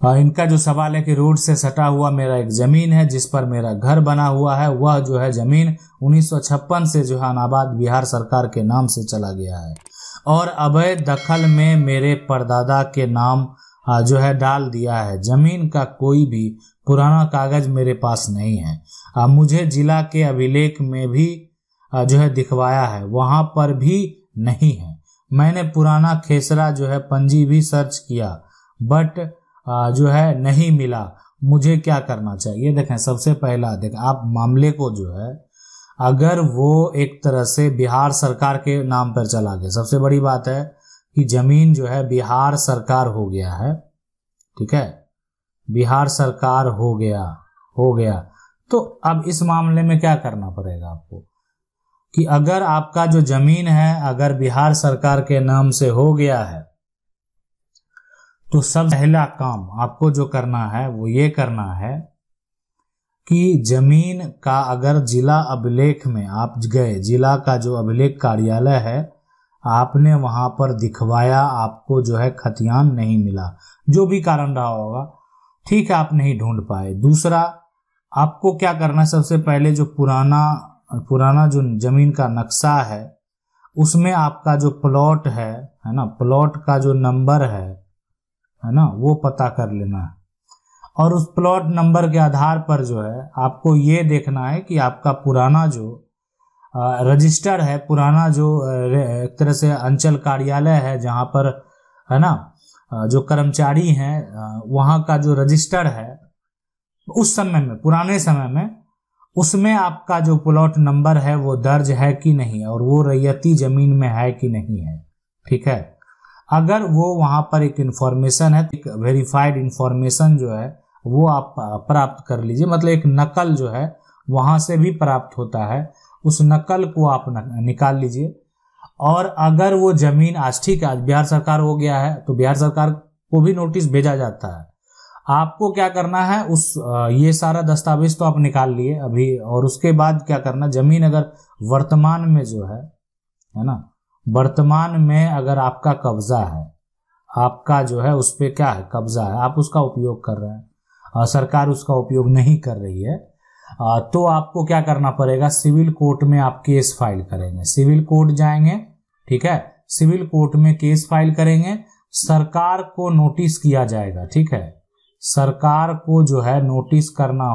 इनका जो सवाल है कि रोड से सटा हुआ मेरा एक जमीन है जिस पर मेरा घर बना हुआ है, वह जो है जमीन 1956 से जो है अनाबाद बिहार सरकार के नाम से चला गया है और अवैध दखल में मेरे परदादा के नाम जो है डाल दिया है। जमीन का कोई भी पुराना कागज मेरे पास नहीं है। मुझे जिला के अभिलेख में भी जो है दिखवाया है, वहां पर भी नहीं है। मैंने पुराना खेसरा जो है पंजी भी सर्च किया बट जो है नहीं मिला। मुझे क्या करना चाहिए? देखें, सबसे पहला देखें आप मामले को जो है, अगर वो एक तरह से बिहार सरकार के नाम पर चला गया, सबसे बड़ी बात है कि जमीन जो है बिहार सरकार हो गया है, ठीक है, बिहार सरकार हो गया। तो अब इस मामले में क्या करना पड़ेगा आपको कि अगर आपका जो जमीन है अगर बिहार सरकार के नाम से हो गया है तो सब पहला काम आपको जो करना है वो ये करना है कि जमीन का अगर जिला अभिलेख में आप गए, जिला का जो अभिलेख कार्यालय है आपने वहां पर दिखवाया, आपको जो है खतियान नहीं मिला, जो भी कारण रहा होगा, ठीक है, आप नहीं ढूंढ पाए। दूसरा, आपको क्या करना है, सबसे पहले जो पुराना जो जमीन का नक्शा है उसमें आपका जो प्लॉट है ना, प्लॉट का जो नंबर है ना, वो पता कर लेना है और उस प्लॉट नंबर के आधार पर जो है आपको ये देखना है कि आपका पुराना जो रजिस्टर है, पुराना जो एक तरह से अंचल कार्यालय है जहां पर है ना जो कर्मचारी हैं वहां का जो रजिस्टर है उस समय में, पुराने समय में, उसमें आपका जो प्लॉट नंबर है वो दर्ज है कि नहीं और वो रैयती जमीन में है कि नहीं है, ठीक है। अगर वो वहां पर एक इंफॉर्मेशन है, एक वेरीफाइड इंफॉर्मेशन जो है वो आप प्राप्त कर लीजिए, मतलब एक नकल जो है वहां से भी प्राप्त होता है, उस नकल को आप निकाल लीजिए। और अगर वो जमीन आज, ठीक है, आज बिहार सरकार हो गया है तो बिहार सरकार को भी नोटिस भेजा जाता है। आपको क्या करना है, ये सारा दस्तावेज तो आप निकाल लिए अभी, और उसके बाद क्या करना, जमीन अगर वर्तमान में जो है ना, वर्तमान में अगर आपका कब्जा है, आपका जो है उस पे क्या है, कब्जा है, आप उसका उपयोग कर रहे हैं, सरकार उसका उपयोग नहीं कर रही है, तो आपको क्या करना पड़ेगा, सिविल कोर्ट में आप केस फाइल करेंगे, सिविल कोर्ट जाएंगे, ठीक है, सिविल कोर्ट में केस फाइल करेंगे, सरकार को नोटिस किया जाएगा, ठीक है, सरकार को जो है नोटिस करना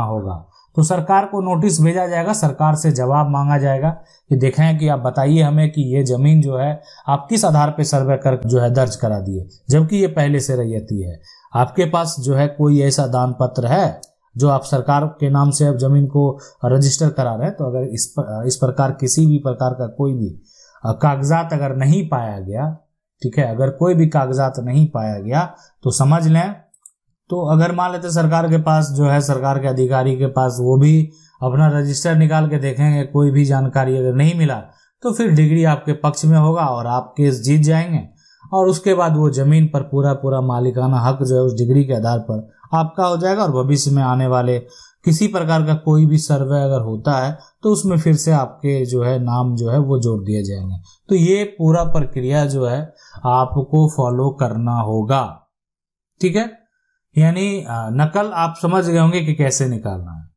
होगा। तो सरकार को नोटिस भेजा जाएगा, सरकार से जवाब मांगा जाएगा कि देखें कि आप बताइए हमें कि ये जमीन जो है आप किस आधार पे सर्वे कर जो है दर्ज करा दिए, जबकि ये पहले से रैयती है। आपके पास जो है कोई ऐसा दान पत्र है जो आप सरकार के नाम से अब जमीन को रजिस्टर करा रहे हैं। तो अगर इस प्रकार किसी भी प्रकार का कोई भी कागजात अगर नहीं पाया गया, ठीक है, अगर कोई भी कागजात नहीं पाया गया तो समझ लें, तो अगर मान लेते सरकार के पास जो है, सरकार के अधिकारी के पास, वो भी अपना रजिस्टर निकाल के देखेंगे, कोई भी जानकारी अगर नहीं मिला तो फिर डिग्री आपके पक्ष में होगा और आप केस जीत जाएंगे और उसके बाद वो जमीन पर पूरा मालिकाना हक जो है उस डिग्री के आधार पर आपका हो जाएगा और भविष्य में आने वाले किसी प्रकार का कोई भी सर्वे अगर होता है तो उसमें फिर से आपके जो है नाम जो है वो जोड़ दिए जाएंगे। तो ये पूरा प्रक्रिया जो है आपको फॉलो करना होगा, ठीक है। यानी नकल आप समझ गए होंगे कि कैसे निकालना है।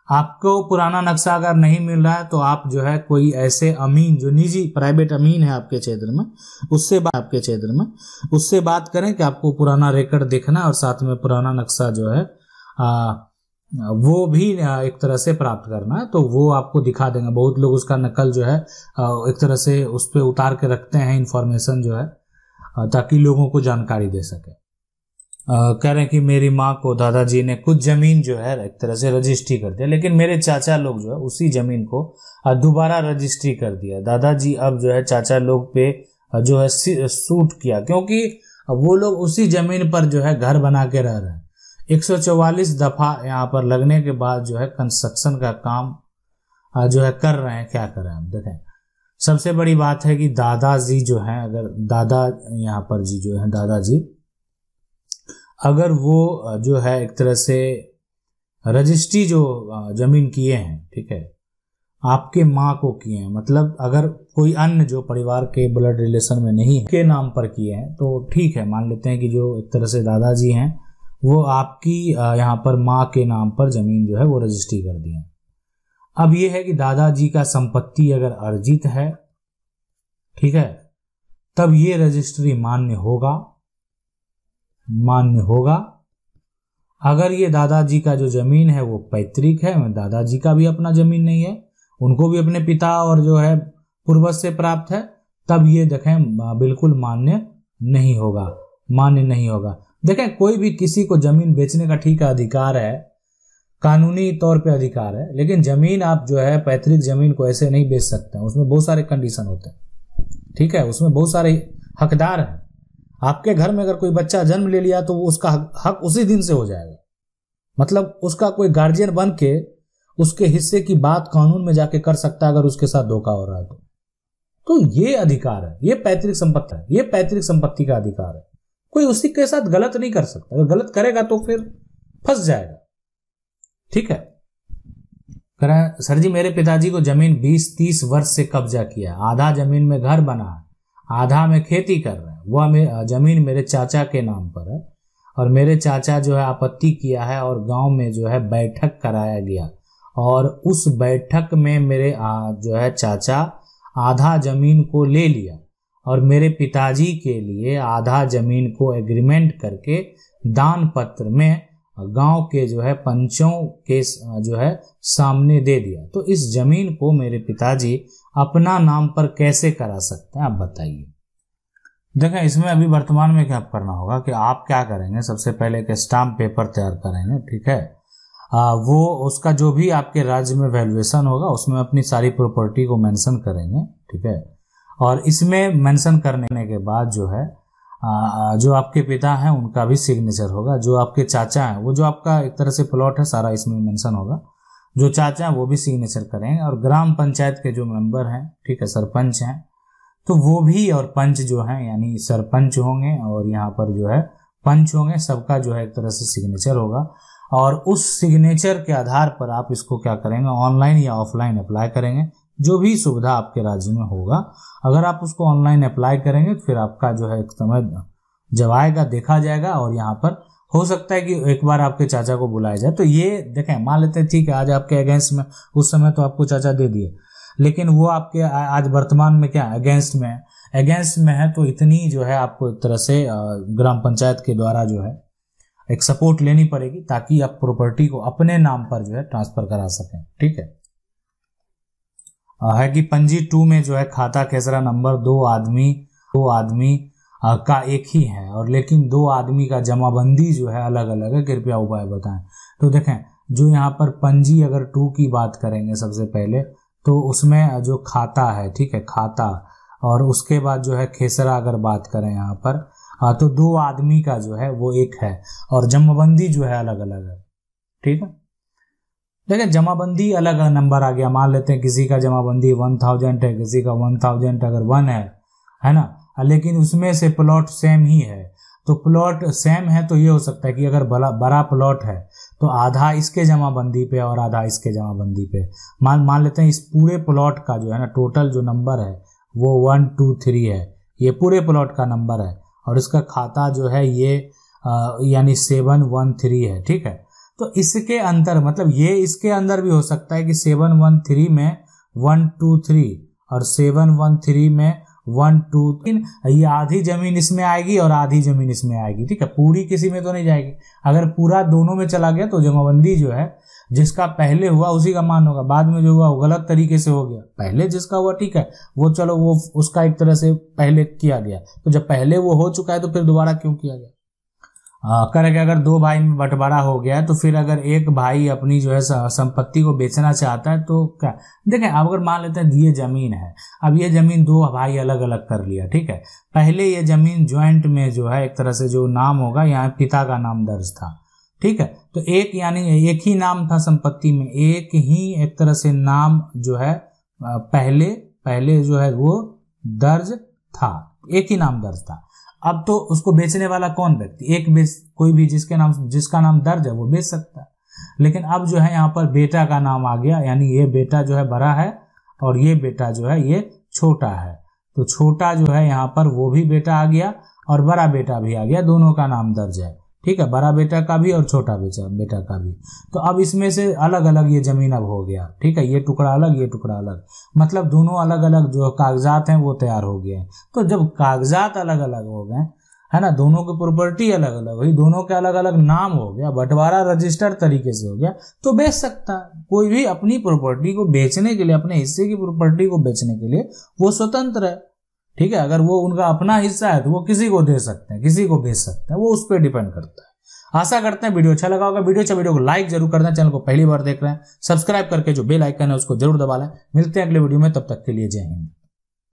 आपको पुराना नक्शा अगर नहीं मिल रहा है तो आप जो है कोई ऐसे अमीन, जो निजी प्राइवेट अमीन है आपके क्षेत्र में, उससे बात करें कि आपको पुराना रिकॉर्ड देखना है और साथ में पुराना नक्शा जो है वो भी एक तरह से प्राप्त करना है, तो वो आपको दिखा देंगे। बहुत लोग उसका नकल जो है एक तरह से उस पर उतार के रखते हैं इंफॉर्मेशन जो है, ताकि लोगों को जानकारी दे सके। कह रहे हैं कि मेरी माँ को दादाजी ने कुछ जमीन जो है एक तरह से रजिस्ट्री कर दिया, लेकिन मेरे चाचा लोग जो है उसी जमीन को दोबारा रजिस्ट्री कर दिया। दादाजी अब जो है चाचा लोग पे जो है सूट किया, क्योंकि वो लोग उसी जमीन पर जो है घर बना के रह रहे हैं। 144 दफा यहाँ पर लगने के बाद जो है कंस्ट्रक्शन का काम जो है कर रहे हैं। क्या कर रहे हैं हम देखें। सबसे बड़ी बात है कि दादाजी जो है, अगर दादा यहाँ पर जी जो है दादाजी, अगर वो जो है एक तरह से रजिस्ट्री जो जमीन किए हैं, ठीक है, आपके माँ को किए हैं, मतलब अगर कोई अन्य जो परिवार के ब्लड रिलेशन में नहीं है के नाम पर किए हैं तो ठीक है, मान लेते हैं कि जो एक तरह से दादाजी हैं वो आपकी यहाँ पर माँ के नाम पर जमीन जो है वो रजिस्ट्री कर दी है। अब ये है कि दादाजी का संपत्ति अगर अर्जित है, ठीक है, तब ये रजिस्ट्री मान्य होगा। अगर ये दादाजी का जो जमीन है वो पैतृक है, दादाजी का भी अपना जमीन नहीं है, उनको भी अपने पिता और जो है पूर्वज से प्राप्त है, तब ये देखें बिल्कुल मान्य नहीं होगा। देखें कोई भी किसी को जमीन बेचने का ठीक है अधिकार है, कानूनी तौर पे अधिकार है, लेकिन जमीन आप जो है पैतृक जमीन को ऐसे नहीं बेच सकते हैं, उसमें बहुत सारे कंडीशन होते हैं, ठीक है, उसमें बहुत सारे हकदार हैं। आपके घर में अगर कोई बच्चा जन्म ले लिया तो वो उसका हक उसी दिन से हो जाएगा, मतलब उसका कोई गार्जियन बन के उसके हिस्से की बात कानून में जाके कर सकता है अगर उसके साथ धोखा हो रहा है तो ये अधिकार है, ये पैतृक संपत्ति है, ये पैतृक संपत्ति का अधिकार है। कोई उसी के साथ गलत नहीं कर सकता, अगर गलत करेगा तो फिर फंस जाएगा, ठीक है। सर जी मेरे पिताजी को जमीन 20-30 वर्ष से कब्जा किया, आधा जमीन में घर बना है, आधा में खेती कर रहे हैं, वह जमीन मेरे चाचा के नाम पर है और मेरे चाचा जो है आपत्ति किया है और गांव में जो है बैठक कराया गया और उस बैठक में मेरे जो है चाचा आधा जमीन को ले लिया और मेरे पिताजी के लिए आधा जमीन को एग्रीमेंट करके दान पत्र में गांव के जो है पंचों के जो है सामने दे दिया। तो इस जमीन को मेरे पिताजी अपना नाम पर कैसे करा सकते हैं, आप बताइए। देखें इसमें अभी वर्तमान में क्या करना होगा कि आप क्या करेंगे, सबसे पहले एक स्टाम्प पेपर तैयार करेंगे, ठीक है, वो उसका जो भी आपके राज्य में वैल्यूएशन होगा उसमें अपनी सारी प्रॉपर्टी को मेंशन करेंगे, ठीक है, और इसमें मेंशन करने के बाद जो है जो आपके पिता हैं उनका भी सिग्नेचर होगा, जो आपके चाचा हैं वो जो आपका एक तरह से प्लॉट है सारा इसमें मेंशन होगा, जो चाचा हैं वो भी सिग्नेचर करेंगे और ग्राम पंचायत के जो मेंबर हैं, ठीक है, सरपंच हैं तो वो भी और पंच जो हैं यानी सरपंच होंगे और यहाँ पर जो है पंच होंगे, सबका जो है एक तरह से सिग्नेचर होगा और उस सिग्नेचर के आधार पर आप इसको क्या करेंगे, ऑनलाइन या ऑफलाइन अप्लाई करेंगे, जो भी सुविधा आपके राज्य में होगा। अगर आप उसको ऑनलाइन अप्लाई करेंगे तो फिर आपका जो है एक समय जब आएगा देखा जाएगा और यहाँ पर हो सकता है कि एक बार आपके चाचा को बुलाया जाए। तो ये देखें, मान लेते हैं ठीक है आज आपके अगेंस्ट में, उस समय तो आपको चाचा दे दिए, लेकिन वो आपके आज वर्तमान में क्या अगेंस्ट में है तो इतनी जो है आपको एक तरह से ग्राम पंचायत के द्वारा जो है एक सपोर्ट लेनी पड़ेगी ताकि आप प्रॉपर्टी को अपने नाम पर जो है ट्रांसफर करा सकें, ठीक है कि पंजी 2 में जो है खाता खेसरा नंबर दो आदमी का एक ही है और लेकिन 2 आदमी का जमाबंदी जो है अलग अलग है, कृपया उपाय बताएं। तो देखें जो यहाँ पर पंजी अगर 2 की बात करेंगे सबसे पहले तो उसमें जो खाता है, ठीक है, खाता, और उसके बाद जो है खेसरा अगर बात करें यहाँ पर तो 2 आदमी का जो है वो एक है और जमाबंदी जो है अलग अलग है, ठीक है। देखिए जमाबंदी अलग नंबर आ गया, मान लेते हैं किसी का जमाबंदी 1000 है, किसी का 1000 अगर 1 है ना, लेकिन उसमें से प्लॉट सेम ही है, तो प्लॉट सेम है तो ये हो सकता है कि अगर बड़ा प्लॉट है तो आधा इसके जमाबंदी पे और आधा इसके जमाबंदी पे, मान लेते हैं इस पूरे प्लॉट का जो है ना टोटल जो नंबर है वो 1 2 3 है, ये पूरे प्लॉट का नंबर है और इसका खाता जो है ये यानी 713 है, ठीक है। तो इसके अंतर मतलब ये इसके अंदर भी हो सकता है कि 713 में 1 2 3 और 713 में 1 2 3, ये आधी जमीन इसमें आएगी और आधी जमीन इसमें आएगी, ठीक है, पूरी किसी में तो नहीं जाएगी। अगर पूरा दोनों में चला गया तो जमाबंदी जो है जिसका पहले हुआ उसी का मान होगा, बाद में जो हुआ वो गलत तरीके से हो गया, पहले जिसका हुआ ठीक है वो चलो वो उसका एक तरह से पहले किया गया, तो जब पहले वो हो चुका है तो फिर दोबारा क्यों किया गया। करेगा अगर 2 भाई में बंटवारा हो गया तो फिर अगर एक भाई अपनी जो है संपत्ति को बेचना चाहता है तो क्या, देखें अब अगर मान लेते हैं ये जमीन है, अब ये जमीन 2 भाई अलग अलग कर लिया, ठीक है, पहले ये जमीन ज्वाइंट में जो है एक तरह से जो नाम होगा यहाँ पिता का नाम दर्ज था, ठीक है, तो एक यानी एक ही नाम था संपत्ति में, एक ही एक तरह से नाम जो है पहले जो है वो दर्ज था, एक ही नाम दर्ज था। अब तो उसको बेचने वाला कौन व्यक्ति, कोई भी जिसका नाम दर्ज है वो बेच सकता है, लेकिन अब जो है यहाँ पर बेटा का नाम आ गया, यानी ये बेटा जो है बड़ा है और ये बेटा जो है ये छोटा है। तो छोटा जो है यहाँ पर वो भी बेटा आ गया और बड़ा बेटा भी आ गया, दोनों का नाम दर्ज है। ठीक है, बड़ा बेटा का भी और छोटा बेटा का भी। तो अब इसमें से अलग अलग ये जमीन अब हो गया। ठीक है, ये टुकड़ा अलग, ये टुकड़ा अलग, मतलब दोनों अलग अलग जो कागजात हैं वो तैयार हो गए हैं। तो जब कागजात अलग अलग हो गए, है ना, दोनों की प्रॉपर्टी अलग अलग हुई, दोनों के अलग अलग नाम हो गया, बंटवारा रजिस्टर तरीके से हो गया, तो बेच सकता है। कोई भी अपनी प्रॉपर्टी को बेचने के लिए, अपने हिस्से की प्रॉपर्टी को बेचने के लिए वो स्वतंत्र है। ठीक है, अगर वो उनका अपना हिस्सा है तो वो किसी को दे सकते हैं, किसी को बेच सकते हैं, वो उस पर डिपेंड करता है। आशा करते हैं वीडियो अच्छा लगा होगा। वीडियो को लाइक जरूर कर दें, चैनल को पहली बार देख रहे हैं सब्सक्राइब करके जो बेल आइकन है उसको जरूर दबा लें। मिलते हैं अगले वीडियो में, तब तक के लिए जय हिंद।